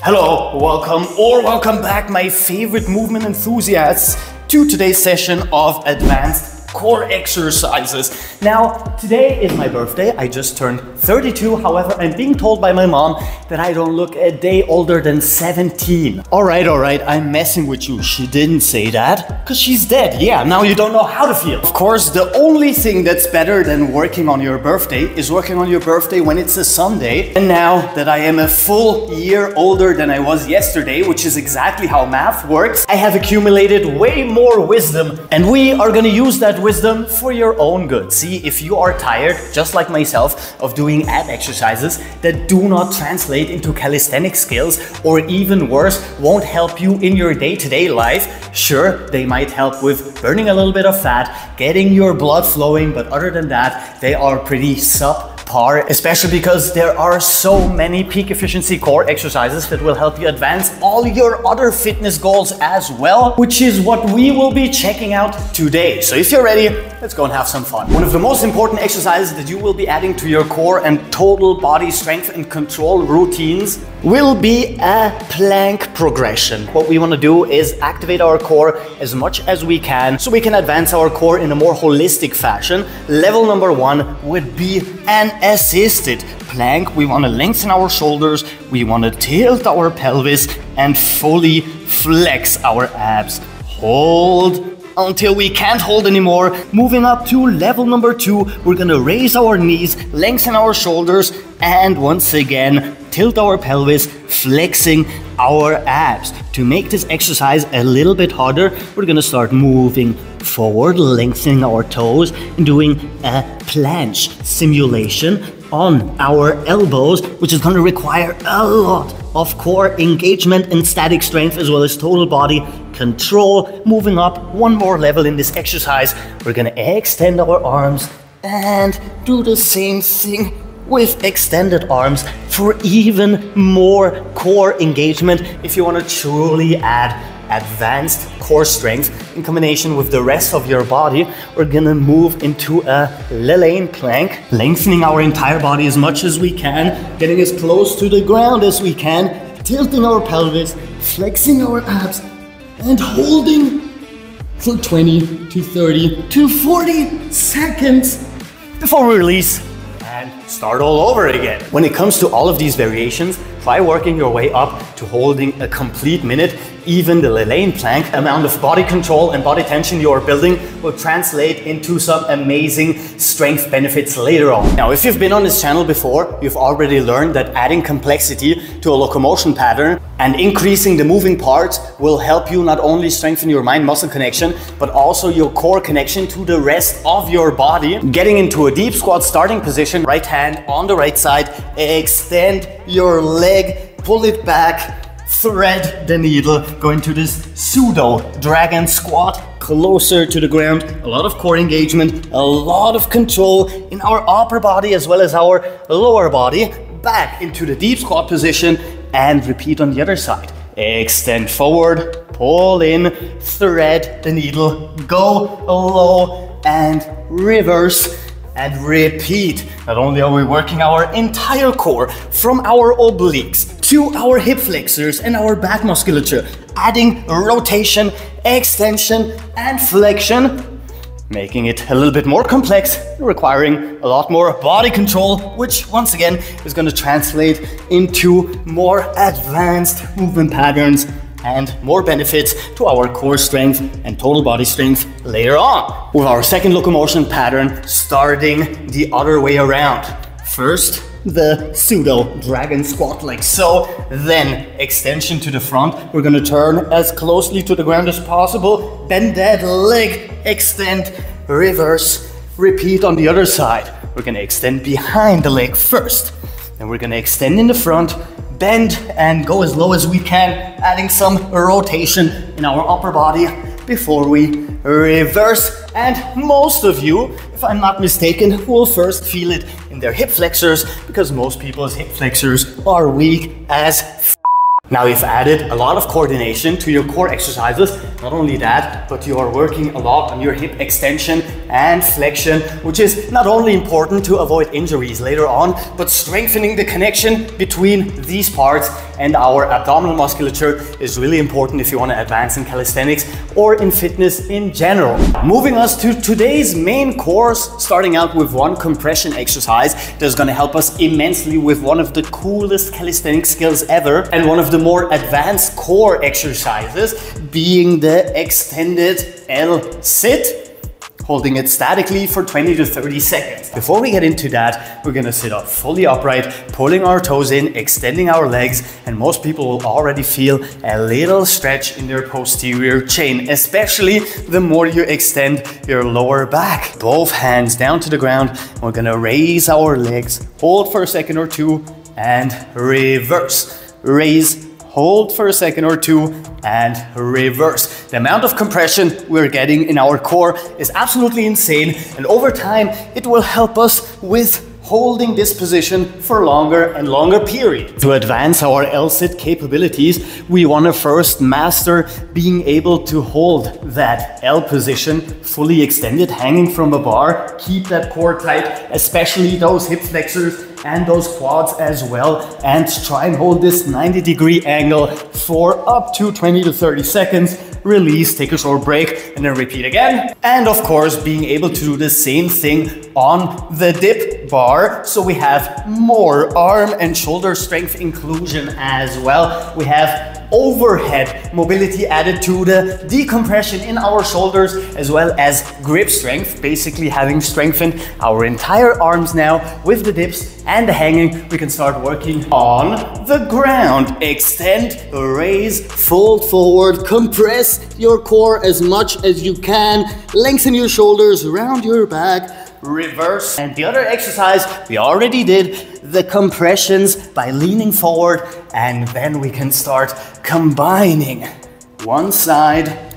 Hello, welcome back, my favorite movement enthusiasts, to today's session of advanced core exercises. Now, today is my birthday. I just turned 32. However, I'm being told by my mom that I don't look a day older than 17. All right, I'm messing with you. She didn't say that because she's dead. Yeah, now you don't know how to feel. Of course, the only thing that's better than working on your birthday is working on your birthday when it's a Sunday. And now that I am a full year older than I was yesterday, which is exactly how math works, I have accumulated way more wisdom, and we are gonna use that wisdom for your own good. See, if you are tired, just like myself, of doing ab exercises that do not translate into calisthenic skills, or even worse, won't help you in your day-to-day life, sure, they might help with burning a little bit of fat, getting your blood flowing, but other than that, they are pretty subpar, especially because there are so many peak efficiency core exercises that will help you advance all your other fitness goals as well, which is what we will be checking out today. So if you're ready, let's go and have some fun. One of the most important exercises that you will be adding to your core and total body strength and control routines will be a plank progression. What we want to do is activate our core as much as we can so we can advance our core in a more holistic fashion. Level number one would be an assisted plank. We want to lengthen our shoulders, we want to tilt our pelvis and fully flex our abs. Hold until we can't hold anymore. Moving up to level number two, we're gonna raise our knees, lengthen our shoulders, and once again, tilt our pelvis, flexing our abs. To make this exercise a little bit harder, we're gonna start moving forward, lengthening our toes, and doing a planche simulation on our elbows, which is gonna require a lot of core engagement and static strength, as well as total body control. Moving up one more level in this exercise, we're gonna extend our arms and do the same thing with extended arms for even more core engagement. If you want to truly add advanced core strength in combination with the rest of your body, we're gonna move into a Lane plank, lengthening our entire body as much as we can, getting as close to the ground as we can, tilting our pelvis, flexing our abs, and holding for 20 to 30 to 40 seconds before we release and start all over again. When it comes to all of these variations, try working your way up to holding a complete minute. Even the Lane plank amount of body control and body tension you are building will translate into some amazing strength benefits later on. Now, if you've been on this channel before, you've already learned that adding complexity to a locomotion pattern and increasing the moving parts will help you not only strengthen your mind-muscle connection, but also your core connection to the rest of your body. Getting into a deep squat starting position, right hand on the right side, extend your leg, pull it back, thread the needle, go into this pseudo dragon squat, closer to the ground. A lot of core engagement, a lot of control in our upper body as well as our lower body. Back into the deep squat position and repeat on the other side. Extend forward, pull in, thread the needle, go low and reverse. And repeat. Not only are we working our entire core from our obliques to our hip flexors and our back musculature, adding rotation, extension, and flexion, making it a little bit more complex, requiring a lot more body control, which once again is going to translate into more advanced movement patterns and more benefits to our core strength and total body strength later on. With our second locomotion pattern starting the other way around. First, the pseudo dragon squat like so, then extension to the front. We're gonna turn as closely to the ground as possible, bend that leg, extend, reverse, repeat on the other side. We're gonna extend behind the leg first, then we're gonna extend in the front, bend and go as low as we can, adding some rotation in our upper body before we reverse. And most of you, if I'm not mistaken, will first feel it in their hip flexors, because most people's hip flexors are weak as f. Now you've added a lot of coordination to your core exercises. Not only that, but you are working a lot on your hip extension and flexion, which is not only important to avoid injuries later on, but strengthening the connection between these parts and our abdominal musculature is really important if you want to advance in calisthenics or in fitness in general. Moving us to today's main course, starting out with one compression exercise that's going to help us immensely with one of the coolest calisthenic skills ever and one of the more advanced core exercises, being the extended L sit, holding it statically for 20 to 30 seconds. Before we get into that, we're gonna sit up fully upright, pulling our toes in, extending our legs, and most people will already feel a little stretch in their posterior chain, especially the more you extend your lower back. Both hands down to the ground. We're gonna raise our legs, hold for a second or two, and reverse. Raise, hold for a second or two, and reverse. The amount of compression we're getting in our core is absolutely insane, and over time it will help us with holding this position for longer and longer periods. To advance our L-sit capabilities, we want to first master being able to hold that L position fully extended, hanging from a bar. Keep that core tight, especially those hip flexors and those quads as well, and try and hold this 90-degree angle for up to 20 to 30 seconds. Release, take a short break, and then repeat again. And of course, being able to do the same thing on the dip bar, so we have more arm and shoulder strength inclusion as well. We have overhead mobility added to the decompression in our shoulders, as well as grip strength, basically having strengthened our entire arms now with the dips and the hanging. We can start working on the ground. Extend, raise, fold forward, compress your core as much as you can, lengthen your shoulders, round your back, reverse. And the other exercise we already did, the compressions by leaning forward, and then we can start combining one side,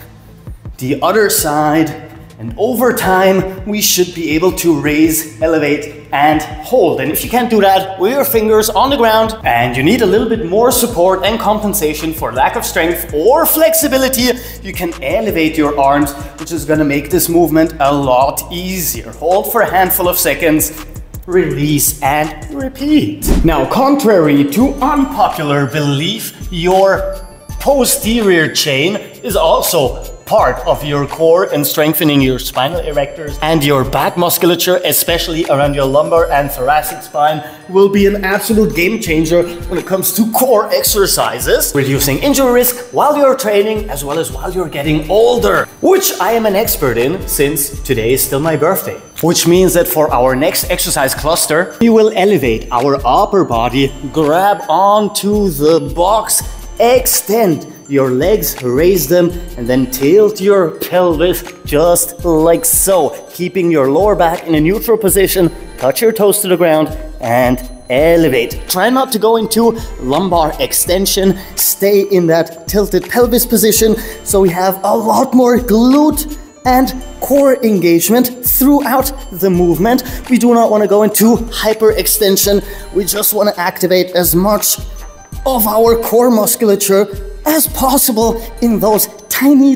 the other side, and over time we should be able to raise, elevate, and hold. And if you can't do that with your fingers on the ground and you need a little bit more support and compensation for lack of strength or flexibility, you can elevate your arms, which is going to make this movement a lot easier. Hold for a handful of seconds, release, and repeat. Now, contrary to unpopular belief, your posterior chain is also part of your core and strengthening your spinal erectors and your back musculature, especially around your lumbar and thoracic spine, will be an absolute game changer when it comes to core exercises, reducing injury risk while you're training as well as while you're getting older, which I am an expert in since today is still my birthday. Which means that for our next exercise cluster, we will elevate our upper body, grab onto the box, extend your legs, raise them, and then tilt your pelvis just like so, keeping your lower back in a neutral position. Touch your toes to the ground and elevate. Try not to go into lumbar extension. Stay in that tilted pelvis position so we have a lot more glute and core engagement throughout the movement. We do not want to go into hyperextension. We just want to activate as much of our core musculature as possible in those tiny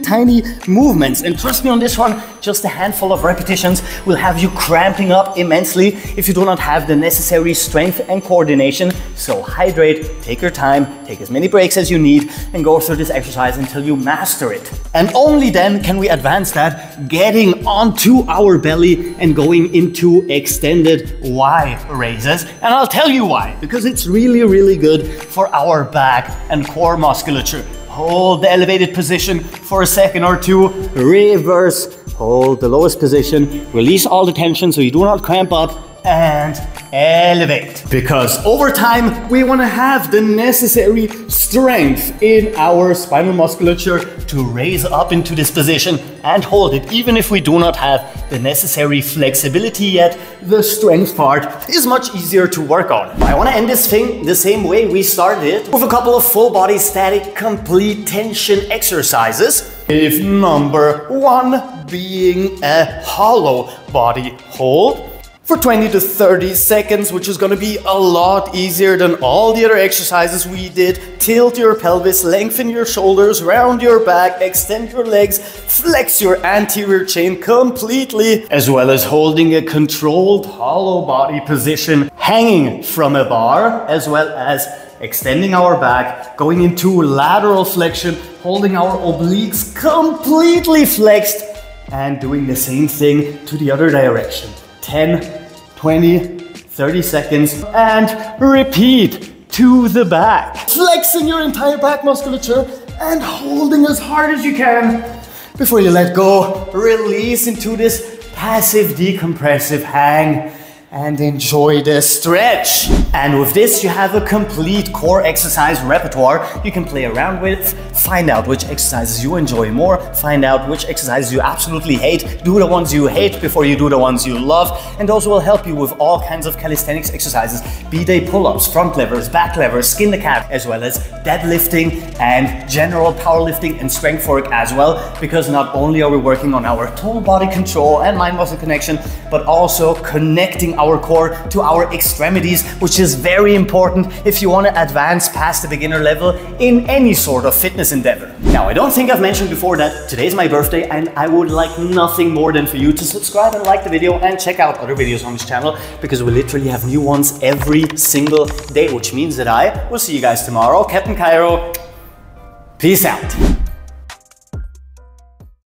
movements. And trust me on this one, just a handful of repetitions will have you cramping up immensely if you do not have the necessary strength and coordination. So hydrate, take your time, take as many breaks as you need, and go through this exercise until you master it. And only then can we advance that, getting onto our belly and going into extended Y raises. And I'll tell you why, because it's really good for our back and core musculature. Hold the elevated position for a second or two, reverse, hold the lowest position, release all the tension so you do not cramp up, and elevate. Because over time, we want to have the necessary strength in our spinal musculature to raise up into this position and hold it. Even if we do not have the necessary flexibility yet, the strength part is much easier to work on. I want to end this thing the same way we started it, with a couple of full body static complete tension exercises. If number one being a hollow body hold, for 20 to 30 seconds, which is going to be a lot easier than all the other exercises we did. Tilt your pelvis, lengthen your shoulders, round your back, extend your legs, flex your anterior chain completely, as well as holding a controlled hollow body position, hanging from a bar, as well as extending our back, going into lateral flexion, holding our obliques completely flexed, and doing the same thing to the other direction. 10, 20, 30 seconds, and repeat to the back. Flexing your entire back musculature and holding as hard as you can. Before you let go, release into this passive decompressive hang and enjoy the stretch. And with this, you have a complete core exercise repertoire you can play around with, find out which exercises you enjoy more, find out which exercises you absolutely hate, do the ones you hate before you do the ones you love, and those will help you with all kinds of calisthenics exercises, be they pull-ups, front levers, back levers, skin the cat, as well as deadlifting and general powerlifting and strength work as well, because not only are we working on our total body control and mind-muscle connection, but also connecting our core to our extremities, which is very important if you want to advance past the beginner level in any sort of fitness endeavor. Now, I don't think I've mentioned before that today's my birthday, and I would like nothing more than for you to subscribe and like the video and check out other videos on this channel, because we literally have new ones every single day, which means that I will see you guys tomorrow. Captain Cairo, peace out.